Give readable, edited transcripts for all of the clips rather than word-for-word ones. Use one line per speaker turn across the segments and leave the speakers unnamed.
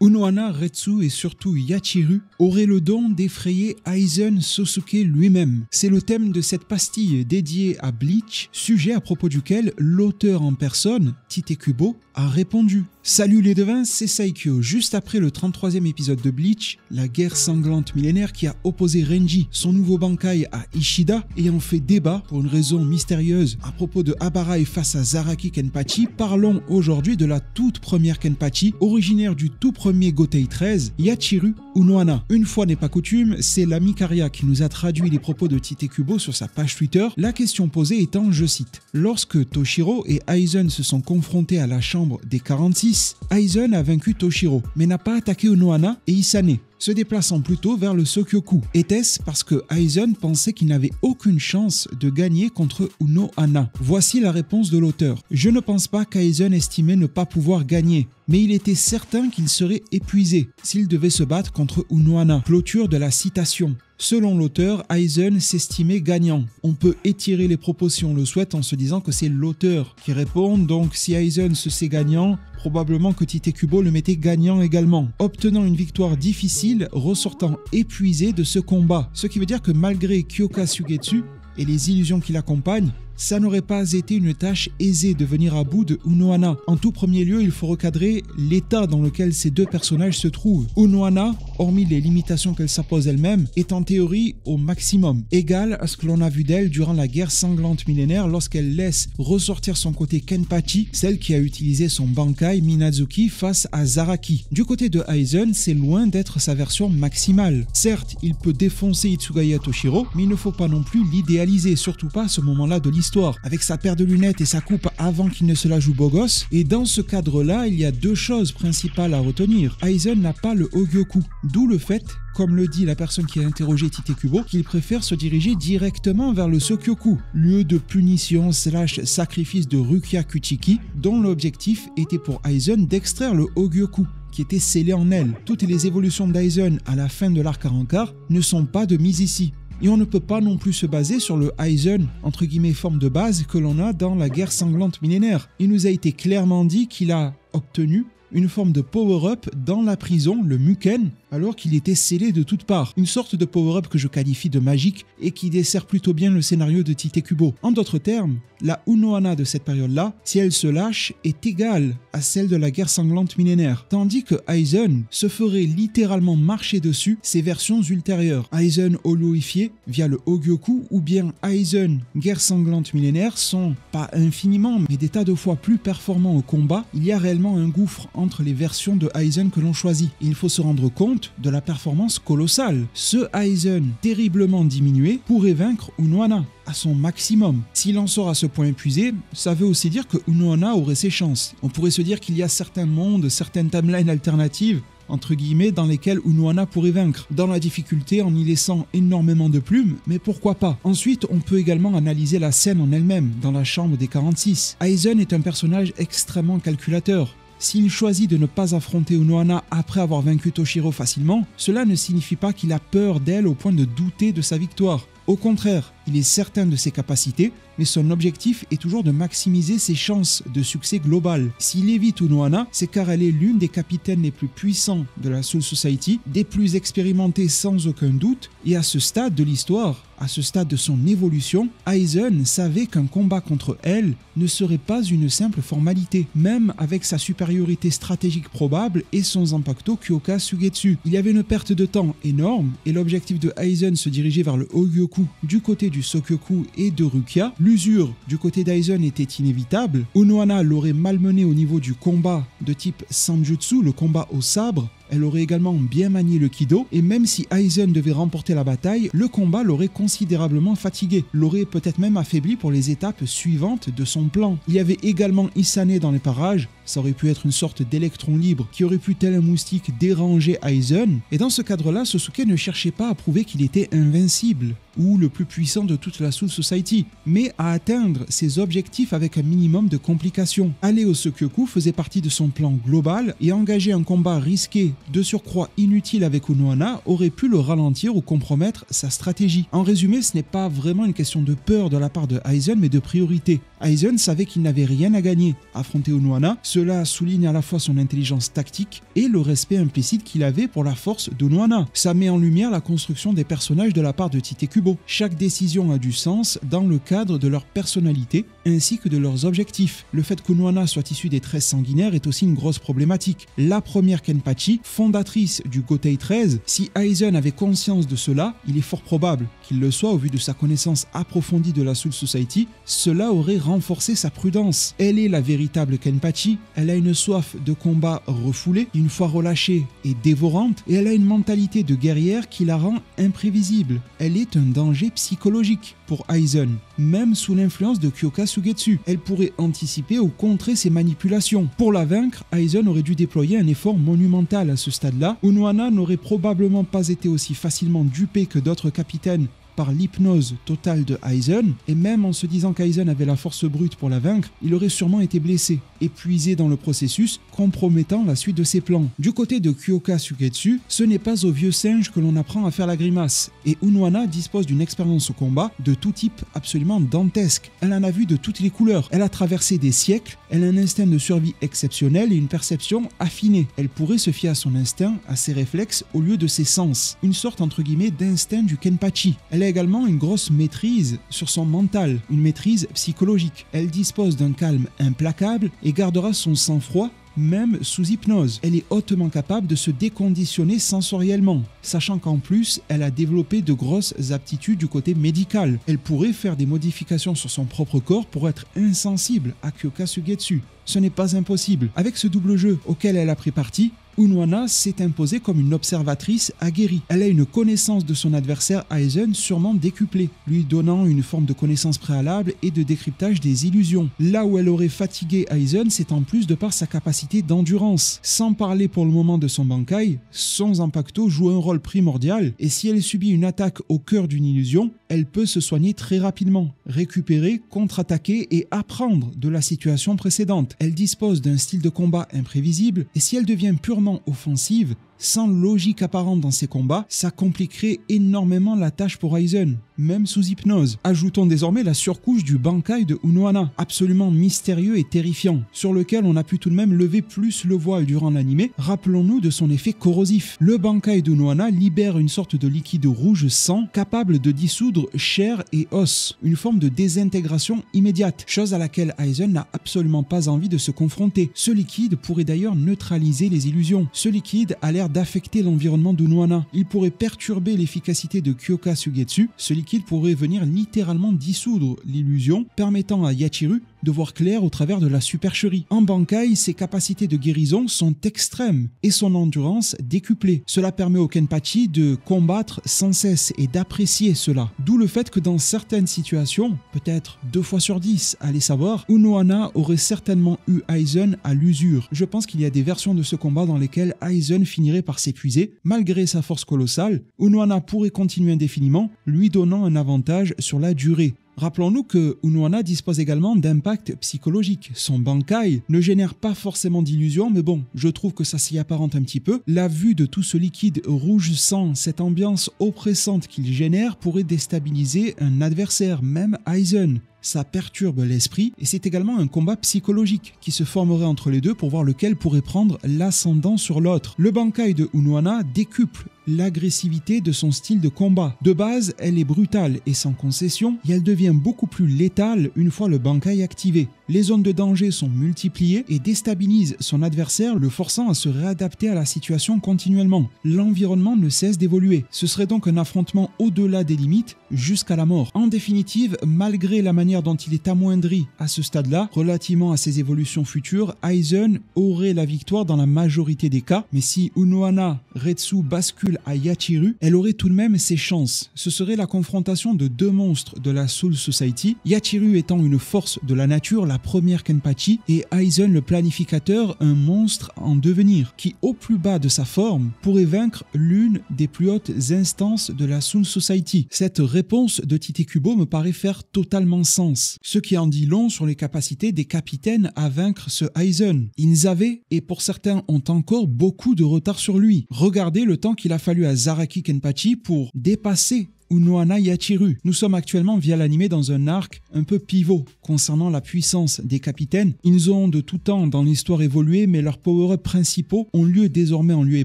Unohana, Retsu et surtout Yachiru auraient le don d'effrayer Aizen Sosuke lui-même. C'est le thème de cette pastille dédiée à Bleach, sujet à propos duquel l'auteur en personne, Tite Kubo, a répondu. Salut les devins, c'est Saikyo. Juste après le 33e épisode de Bleach, la guerre sanglante millénaire qui a opposé Renji, son nouveau Bankai, à Ishida, ayant fait débat pour une raison mystérieuse à propos de Habarai face à Zaraki Kenpachi, parlons aujourd'hui de la toute première Kenpachi, originaire du tout premier Gotei 13, Yachiru Unohana. Une fois n'est pas coutume, c'est l'ami Karia qui nous a traduit les propos de Tite Kubo sur sa page Twitter, la question posée étant, je cite, « Lorsque Toshiro et Aizen se sont confrontés à la chambre des 46, Aizen a vaincu Toshiro, mais n'a pas attaqué Unohana et Isane, se déplaçant plutôt vers le Sokyoku. Était-ce parce que Aizen pensait qu'il n'avait aucune chance de gagner contre Unohana? Voici la réponse de l'auteur. Je ne pense pas qu'Aizen estimait ne pas pouvoir gagner, mais il était certain qu'il serait épuisé s'il devait se battre contre Unohana. Clôture de la citation. Selon l'auteur, Aizen s'estimait gagnant. On peut étirer les propos si on le souhaite en se disant que c'est l'auteur qui répond, donc si Aizen se sait gagnant, probablement que Tite Kubo le mettait gagnant également, obtenant une victoire difficile, ressortant épuisé de ce combat. Ce qui veut dire que malgré Kyoka Suigetsu et les illusions qui l'accompagnent, ça n'aurait pas été une tâche aisée de venir à bout de Unohana. En tout premier lieu, il faut recadrer l'état dans lequel ces deux personnages se trouvent. Unohana, hormis les limitations qu'elle s'impose elle-même, est en théorie au maximum, égale à ce que l'on a vu d'elle durant la guerre sanglante millénaire lorsqu'elle laisse ressortir son côté Kenpachi, celle qui a utilisé son Bankai Minazuki face à Zaraki. Du côté de Aizen, c'est loin d'être sa version maximale. Certes, il peut défoncer Itsugaya Toshiro, mais il ne faut pas non plus l'idéaliser, surtout pas à ce moment-là de l'histoire, avec sa paire de lunettes et sa coupe avant qu'il ne se la joue beau gosse. Et dans ce cadre-là, il y a deux choses principales à retenir. Aizen n'a pas le Hogyoku, d'où le fait, comme le dit la personne qui a interrogé Tite Kubo, qu'il préfère se diriger directement vers le Sokyoku, lieu de punition / sacrifice de Rukia Kuchiki, dont l'objectif était pour Aizen d'extraire le Hogyoku, qui était scellé en elle. Toutes les évolutions d'Aizen à la fin de l'arc Arrancar ne sont pas de mise ici. Et on ne peut pas non plus se baser sur le Aizen, entre guillemets forme de base, que l'on a dans la guerre sanglante millénaire. Il nous a été clairement dit qu'il a obtenu une forme de power-up dans la prison, le Muken, alors qu'il était scellé de toutes parts. Une sorte de power-up que je qualifie de magique et qui dessert plutôt bien le scénario de Tite Kubo. En d'autres termes, la Unohana de cette période-là, si elle se lâche, est égale à celle de la guerre sanglante millénaire, tandis que Aizen se ferait littéralement marcher dessus ses versions ultérieures. Aizen holoifié via le Hogyoku ou bien Aizen guerre sanglante millénaire sont pas infiniment, mais des tas de fois plus performants au combat. Il y a réellement un gouffre entre les versions de Aizen que l'on choisit. Et il faut se rendre compte de la performance colossale. Ce Aizen terriblement diminué pourrait vaincre Unohana à son maximum. S'il en sort à ce point épuisé, ça veut aussi dire que Unohana aurait ses chances. On pourrait se dire qu'il y a certains mondes, certaines timelines alternatives, entre guillemets, dans lesquelles Unohana pourrait vaincre, dans la difficulté en y laissant énormément de plumes, mais pourquoi pas. Ensuite, on peut également analyser la scène en elle-même, dans la chambre des 46. Aizen est un personnage extrêmement calculateur. S'il choisit de ne pas affronter Unohana après avoir vaincu Toshiro facilement, cela ne signifie pas qu'il a peur d'elle au point de douter de sa victoire. Au contraire, il est certain de ses capacités, mais son objectif est toujours de maximiser ses chances de succès global. S'il évite Unohana, c'est car elle est l'une des capitaines les plus puissants de la Soul Society, des plus expérimentées sans aucun doute, et à ce stade de l'histoire, à ce stade de son évolution, Aizen savait qu'un combat contre elle ne serait pas une simple formalité, même avec sa supériorité stratégique probable et son Zanpakuto Kyoka Suigetsu. Il y avait une perte de temps énorme, et l'objectif de Aizen se dirigeait vers le Hogyoku du côté du Sokyoku et de Rukia. L'usure du côté d'Aizen était inévitable. Unohana l'aurait malmené au niveau du combat de type Sanjutsu, le combat au sabre. Elle aurait également bien manié le Kido, et même si Aizen devait remporter la bataille, le combat l'aurait considérablement fatigué, l'aurait peut-être même affaibli pour les étapes suivantes de son plan. Il y avait également Isane dans les parages, ça aurait pu être une sorte d'électron libre qui aurait pu tel un moustique déranger Aizen, et dans ce cadre-là, Sosuke ne cherchait pas à prouver qu'il était invincible, ou le plus puissant de toute la Soul Society, mais à atteindre ses objectifs avec un minimum de complications. Aller au Sokyoku faisait partie de son plan global, et engager un combat risqué, de surcroît inutile avec Unohana, aurait pu le ralentir ou compromettre sa stratégie. En résumé, ce n'est pas vraiment une question de peur de la part de Aizen, mais de priorité. Aizen savait qu'il n'avait rien à gagner à affronter Unohana. Cela souligne à la fois son intelligence tactique et le respect implicite qu'il avait pour la force d'Unohana. Ça met en lumière la construction des personnages de la part de Tite Kubo. Chaque décision a du sens dans le cadre de leur personnalité ainsi que de leurs objectifs. Le fait qu'Unohana soit issu des 13 sanguinaires est aussi une grosse problématique. La première Kenpachi, fondatrice du Gotei 13, si Aizen avait conscience de cela, il est fort probable qu'il le soit au vu de sa connaissance approfondie de la Soul Society. Cela aurait renforcé sa prudence. Elle est la véritable Kenpachi, elle a une soif de combat refoulée, une fois relâchée et dévorante, et elle a une mentalité de guerrière qui la rend imprévisible. Elle est un danger psychologique pour Aizen, même sous l'influence de Kyoka Sugetsu. Elle pourrait anticiper ou contrer ses manipulations. Pour la vaincre, Aizen aurait dû déployer un effort monumental à ce stade-là. Unohana n'aurait probablement pas été aussi facilement dupé que d'autres capitaines par l'hypnose totale de Aizen, et même en se disant qu'Aizen avait la force brute pour la vaincre, il aurait sûrement été blessé, épuisé dans le processus, compromettant la suite de ses plans. Du côté de Kyoka Sugetsu, ce n'est pas au vieux singe que l'on apprend à faire la grimace, et Unohana dispose d'une expérience au combat de tout type absolument dantesque. Elle en a vu de toutes les couleurs, elle a traversé des siècles, elle a un instinct de survie exceptionnel et une perception affinée. Elle pourrait se fier à son instinct, à ses réflexes, au lieu de ses sens. Une sorte entre guillemets d'instinct du Kenpachi. Elle a également une grosse maîtrise sur son mental, une maîtrise psychologique. Elle dispose d'un calme implacable et gardera son sang-froid même sous hypnose. Elle est hautement capable de se déconditionner sensoriellement, sachant qu'en plus, elle a développé de grosses aptitudes du côté médical. Elle pourrait faire des modifications sur son propre corps pour être insensible à Kyoka Sugetsu. Ce n'est pas impossible. Avec ce double jeu auquel elle a pris parti, Unohana s'est imposée comme une observatrice aguerrie. Elle a une connaissance de son adversaire Aizen sûrement décuplée, lui donnant une forme de connaissance préalable et de décryptage des illusions. Là où elle aurait fatigué Aizen, c'est en plus de par sa capacité d'endurance. Sans parler pour le moment de son Bankai, son Zanpakuto joue un rôle primordial, et si elle subit une attaque au cœur d'une illusion, elle peut se soigner très rapidement, récupérer, contre-attaquer et apprendre de la situation précédente. Elle dispose d'un style de combat imprévisible, et si elle devient purement offensive, sans logique apparente dans ses combats, ça compliquerait énormément la tâche pour Aizen, même sous hypnose. Ajoutons désormais la surcouche du Bankai de Unohana, absolument mystérieux et terrifiant, sur lequel on a pu tout de même lever plus le voile durant l'anime. Rappelons-nous de son effet corrosif. Le Bankai d'Unohana libère une sorte de liquide rouge sang capable de dissoudre chair et os, une forme de désintégration immédiate, chose à laquelle Aizen n'a absolument pas envie de se confronter. Ce liquide pourrait d'ailleurs neutraliser les illusions. Ce liquide a l'air d'affecter l'environnement d'Unohana. Il pourrait perturber l'efficacité de Kyoka Sugetsu. Ce liquide pourrait venir littéralement dissoudre l'illusion, permettant à Yachiru de voir clair au travers de la supercherie. En Bankai, ses capacités de guérison sont extrêmes et son endurance décuplée. Cela permet au Kenpachi de combattre sans cesse et d'apprécier cela. D'où le fait que dans certaines situations, peut-être 2 fois sur 10, allez savoir, Unohana aurait certainement eu Aizen à l'usure. Je pense qu'il y a des versions de ce combat dans lesquelles Aizen finirait par s'épuiser. Malgré sa force colossale, Unohana pourrait continuer indéfiniment, lui donnant un avantage sur la durée. Rappelons-nous que Unohana dispose également d'impact psychologique. Son Bankai ne génère pas forcément d'illusions, mais bon, je trouve que ça s'y apparente un petit peu. La vue de tout ce liquide rouge sang, cette ambiance oppressante qu'il génère, pourrait déstabiliser un adversaire, même Aizen. Ça perturbe l'esprit et c'est également un combat psychologique qui se formerait entre les deux pour voir lequel pourrait prendre l'ascendant sur l'autre. Le Bankai de Unohana décuple l'agressivité de son style de combat. De base, elle est brutale et sans concession, et elle devient beaucoup plus létale une fois le Bankai activé. Les zones de danger sont multipliées et déstabilisent son adversaire, le forçant à se réadapter à la situation continuellement. L'environnement ne cesse d'évoluer. Ce serait donc un affrontement au-delà des limites, jusqu'à la mort. En définitive, malgré la manière dont il est amoindri à ce stade-là, relativement à ses évolutions futures, Aizen aurait la victoire dans la majorité des cas, mais si Unohana Retsu bascule à Yachiru, elle aurait tout de même ses chances. Ce serait la confrontation de 2 monstres de la Soul Society, Yachiru étant une force de la nature, la première Kenpachi, et Aizen le planificateur, un monstre en devenir, qui au plus bas de sa forme pourrait vaincre l'une des plus hautes instances de la Soul Society. Cette réponse de Tite Kubo me paraît faire totalement sens, ce qui en dit long sur les capacités des capitaines à vaincre ce Aizen. Ils avaient, et pour certains ont encore, beaucoup de retard sur lui. Regardez le temps qu'il a fallu à Zaraki Kenpachi pour dépasser Unohana Yachiru. Nous sommes actuellement via l'anime dans un arc un peu pivot concernant la puissance des capitaines. Ils ont de tout temps dans l'histoire évolué, mais leurs power-ups principaux ont lieu désormais en lieu et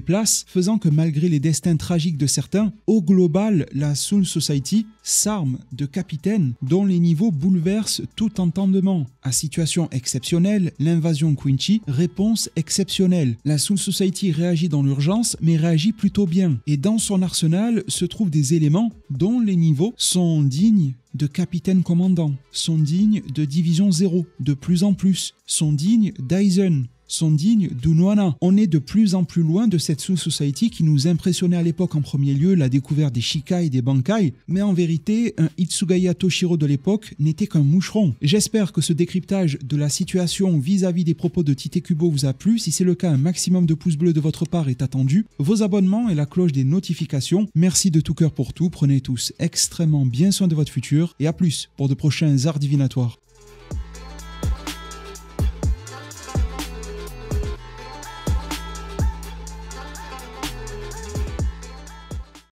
place, faisant que malgré les destins tragiques de certains, au global, la Soul Society s'arme de capitaines dont les niveaux bouleversent tout entendement. À situation exceptionnelle, l'invasion Quincy, réponse exceptionnelle. La Soul Society réagit dans l'urgence, mais réagit plutôt bien. Et dans son arsenal se trouvent des éléments dont les niveaux sont dignes de capitaine commandant, sont dignes de division 0, de plus en plus, sont dignes d'Aizen, sont dignes d'Unohana. On est de plus en plus loin de cette Soul Society qui nous impressionnait à l'époque en premier lieu, la découverte des Shikai et des Bankai, mais en vérité, un Hitsugaya Toshiro de l'époque n'était qu'un moucheron. J'espère que ce décryptage de la situation vis-à-vis des propos de Tite Kubo vous a plu. Si c'est le cas, un maximum de pouces bleus de votre part est attendu, vos abonnements et la cloche des notifications. Merci de tout cœur pour tout, prenez tous extrêmement bien soin de votre futur, et à plus pour de prochains arts divinatoires.